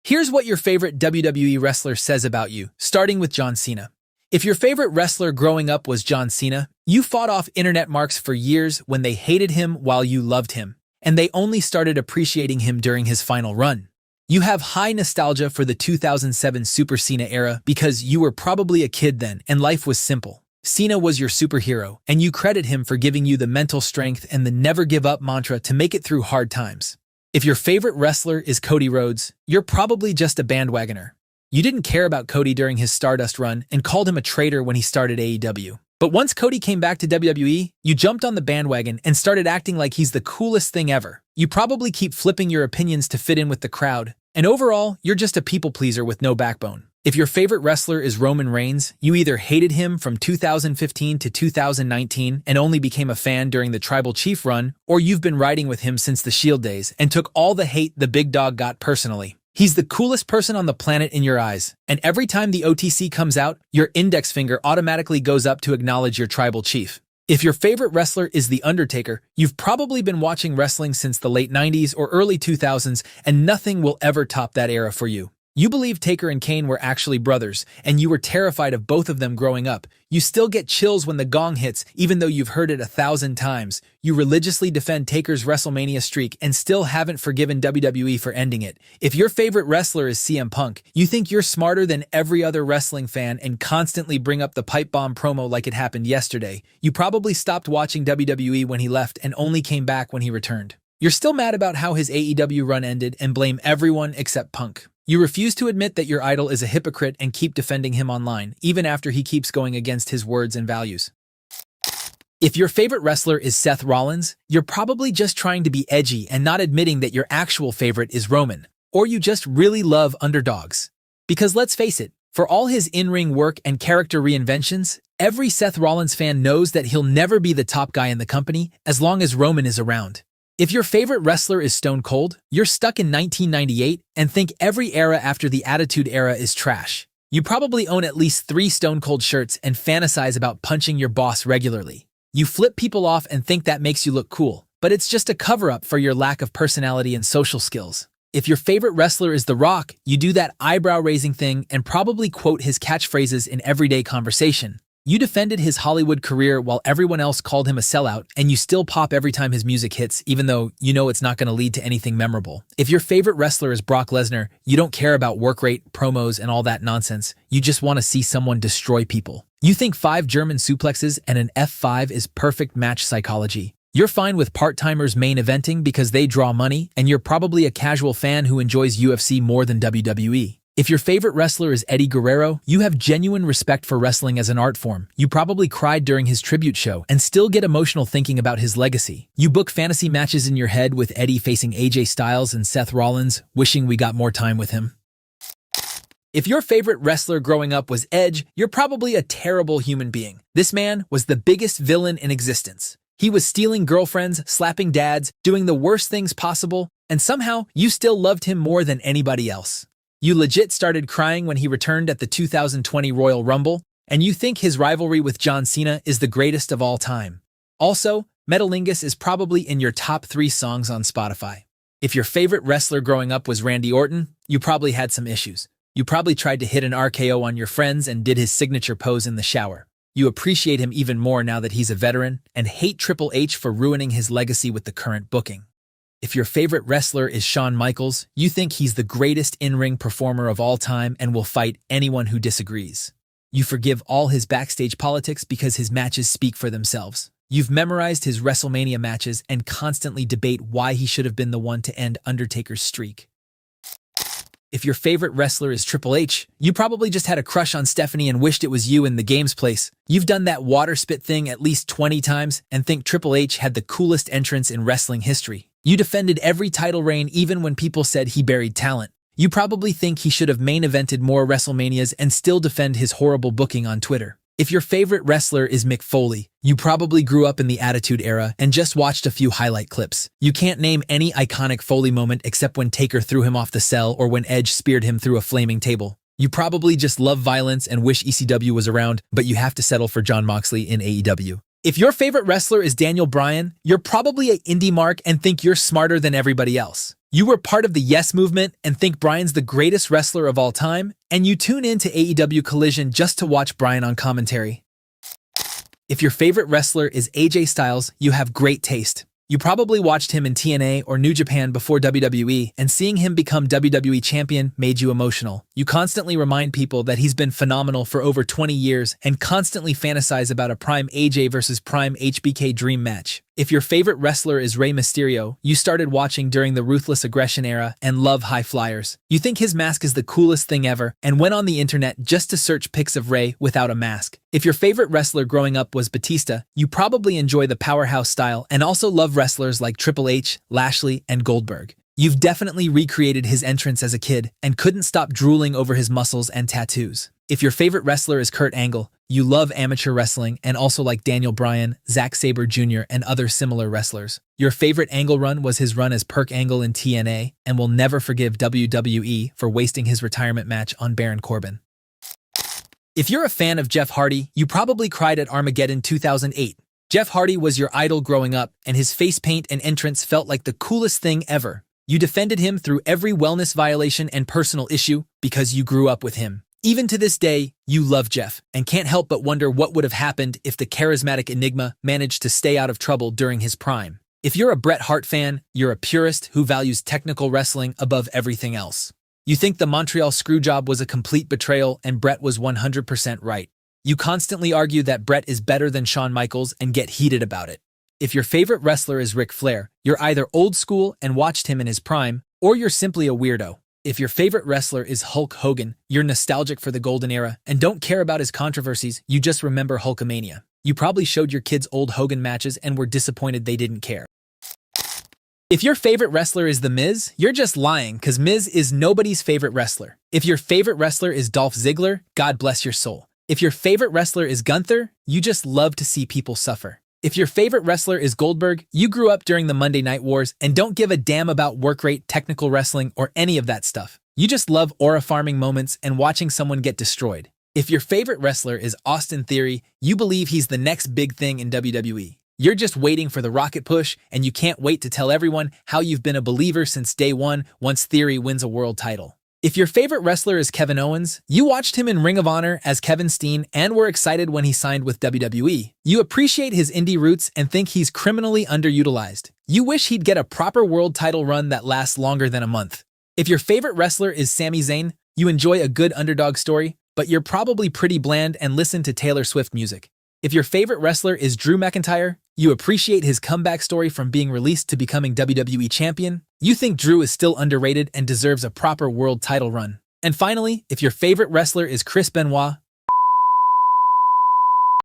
Here's what your favorite WWE wrestler says about you, starting with John Cena. If your favorite wrestler growing up was John Cena, you fought off internet marks for years when they hated him while you loved him, and they only started appreciating him during his final run. You have high nostalgia for the 2007 Super Cena era because you were probably a kid then and life was simple. Cena was your superhero, and you credit him for giving you the mental strength and the never give up mantra to make it through hard times. If your favorite wrestler is Cody Rhodes, you're probably just a bandwagoner. You didn't care about Cody during his Stardust run and called him a traitor when he started AEW. But once Cody came back to WWE, you jumped on the bandwagon and started acting like he's the coolest thing ever. You probably keep flipping your opinions to fit in with the crowd, and overall, you're just a people pleaser with no backbone. If your favorite wrestler is Roman Reigns, you either hated him from 2015 to 2019 and only became a fan during the Tribal Chief run, or you've been riding with him since the Shield days and took all the hate the big dog got personally. He's the coolest person on the planet in your eyes, and every time the OTC comes out, your index finger automatically goes up to acknowledge your Tribal Chief. If your favorite wrestler is The Undertaker, you've probably been watching wrestling since the late 90s or early 2000s, and nothing will ever top that era for you. You believe Taker and Kane were actually brothers, and you were terrified of both of them growing up. You still get chills when the gong hits, even though you've heard it 1,000 times. You religiously defend Taker's WrestleMania streak and still haven't forgiven WWE for ending it. If your favorite wrestler is CM Punk, you think you're smarter than every other wrestling fan and constantly bring up the pipe bomb promo like it happened yesterday. You probably stopped watching WWE when he left and only came back when he returned. You're still mad about how his AEW run ended and blame everyone except Punk. You refuse to admit that your idol is a hypocrite and keep defending him online, even after he keeps going against his words and values. If your favorite wrestler is Seth Rollins, you're probably just trying to be edgy and not admitting that your actual favorite is Roman, or you just really love underdogs. Because let's face it, for all his in-ring work and character reinventions, every Seth Rollins fan knows that he'll never be the top guy in the company as long as Roman is around. If your favorite wrestler is Stone Cold, you're stuck in 1998 and think every era after the Attitude Era is trash. You probably own at least 3 Stone Cold shirts and fantasize about punching your boss regularly. You flip people off and think that makes you look cool, but it's just a cover-up for your lack of personality and social skills. If your favorite wrestler is The Rock, you do that eyebrow-raising thing and probably quote his catchphrases in everyday conversation. You defended his Hollywood career while everyone else called him a sellout, and you still pop every time his music hits, even though you know it's not going to lead to anything memorable. If your favorite wrestler is Brock Lesnar, you don't care about work rate, promos, and all that nonsense. You just want to see someone destroy people. You think 5 German suplexes and an F5 is perfect match psychology. You're fine with part-timers main eventing because they draw money, and you're probably a casual fan who enjoys UFC more than WWE. If your favorite wrestler is Eddie Guerrero, you have genuine respect for wrestling as an art form. You probably cried during his tribute show and still get emotional thinking about his legacy. You book fantasy matches in your head with Eddie facing AJ Styles and Seth Rollins, wishing we got more time with him. If your favorite wrestler growing up was Edge, you're probably a terrible human being. This man was the biggest villain in existence. He was stealing girlfriends, slapping dads, doing the worst things possible, and somehow you still loved him more than anybody else. You legit started crying when he returned at the 2020 Royal Rumble, and you think his rivalry with John Cena is the greatest of all time. Also, Metalingus is probably in your top 3 songs on Spotify. If your favorite wrestler growing up was Randy Orton, you probably had some issues. You probably tried to hit an RKO on your friends and did his signature pose in the shower. You appreciate him even more now that he's a veteran, and hate Triple H for ruining his legacy with the current booking. If your favorite wrestler is Shawn Michaels, you think he's the greatest in-ring performer of all time and will fight anyone who disagrees. You forgive all his backstage politics because his matches speak for themselves. You've memorized his WrestleMania matches and constantly debate why he should have been the one to end Undertaker's streak. If your favorite wrestler is Triple H, you probably just had a crush on Stephanie and wished it was you in the game's place. You've done that water spit thing at least 20 times and think Triple H had the coolest entrance in wrestling history. You defended every title reign even when people said he buried talent. You probably think he should have main evented more WrestleManias and still defend his horrible booking on Twitter. If your favorite wrestler is Mick Foley, you probably grew up in the Attitude Era and just watched a few highlight clips. You can't name any iconic Foley moment except when Taker threw him off the cell or when Edge speared him through a flaming table. You probably just love violence and wish ECW was around, but you have to settle for Jon Moxley in AEW. If your favorite wrestler is Daniel Bryan, you're probably an indie mark and think you're smarter than everybody else. You were part of the Yes movement and think Bryan's the greatest wrestler of all time, and you tune in to AEW Collision just to watch Bryan on commentary. If your favorite wrestler is AJ Styles, you have great taste. You probably watched him in TNA or New Japan before WWE, and seeing him become WWE champion made you emotional. You constantly remind people that he's been phenomenal for over 20 years and constantly fantasize about a prime AJ versus prime HBK dream match. If your favorite wrestler is Rey Mysterio, you started watching during the Ruthless Aggression era and love High Flyers. You think his mask is the coolest thing ever and went on the internet just to search pics of Rey without a mask. If your favorite wrestler growing up was Batista, you probably enjoy the powerhouse style and also love wrestlers like Triple H, Lashley, and Goldberg. You've definitely recreated his entrance as a kid and couldn't stop drooling over his muscles and tattoos. If your favorite wrestler is Kurt Angle, you love amateur wrestling and also like Daniel Bryan, Zack Sabre Jr., and other similar wrestlers. Your favorite Angle run was his run as Perk Angle in TNA and will never forgive WWE for wasting his retirement match on Baron Corbin. If you're a fan of Jeff Hardy, you probably cried at Armageddon 2008. Jeff Hardy was your idol growing up, and his face paint and entrance felt like the coolest thing ever. You defended him through every wellness violation and personal issue because you grew up with him. Even to this day, you love Jeff and can't help but wonder what would have happened if the charismatic enigma managed to stay out of trouble during his prime. If you're a Bret Hart fan, you're a purist who values technical wrestling above everything else. You think the Montreal Screwjob was a complete betrayal and Bret was 100% right. You constantly argue that Bret is better than Shawn Michaels and get heated about it. If your favorite wrestler is Ric Flair, you're either old school and watched him in his prime, or you're simply a weirdo. If your favorite wrestler is Hulk Hogan, you're nostalgic for the golden era and don't care about his controversies, you just remember Hulkamania. You probably showed your kids old Hogan matches and were disappointed they didn't care. If your favorite wrestler is The Miz, you're just lying because Miz is nobody's favorite wrestler. If your favorite wrestler is Dolph Ziggler, God bless your soul. If your favorite wrestler is Gunther, you just love to see people suffer. If your favorite wrestler is Goldberg, you grew up during the Monday Night Wars and don't give a damn about work rate, technical wrestling, or any of that stuff. You just love aura farming moments and watching someone get destroyed. If your favorite wrestler is Austin Theory, you believe he's the next big thing in WWE. You're just waiting for the rocket push, and you can't wait to tell everyone how you've been a believer since day one once Theory wins a world title. If your favorite wrestler is Kevin Owens, you watched him in Ring of Honor as Kevin Steen and were excited when he signed with WWE. You appreciate his indie roots and think he's criminally underutilized. You wish he'd get a proper world title run that lasts longer than a month. If your favorite wrestler is Sami Zayn, you enjoy a good underdog story, but you're probably pretty bland and listen to Taylor Swift music. If your favorite wrestler is Drew McIntyre, you appreciate his comeback story from being released to becoming WWE champion. You think Drew is still underrated and deserves a proper world title run. And finally, if your favorite wrestler is Chris Benoit,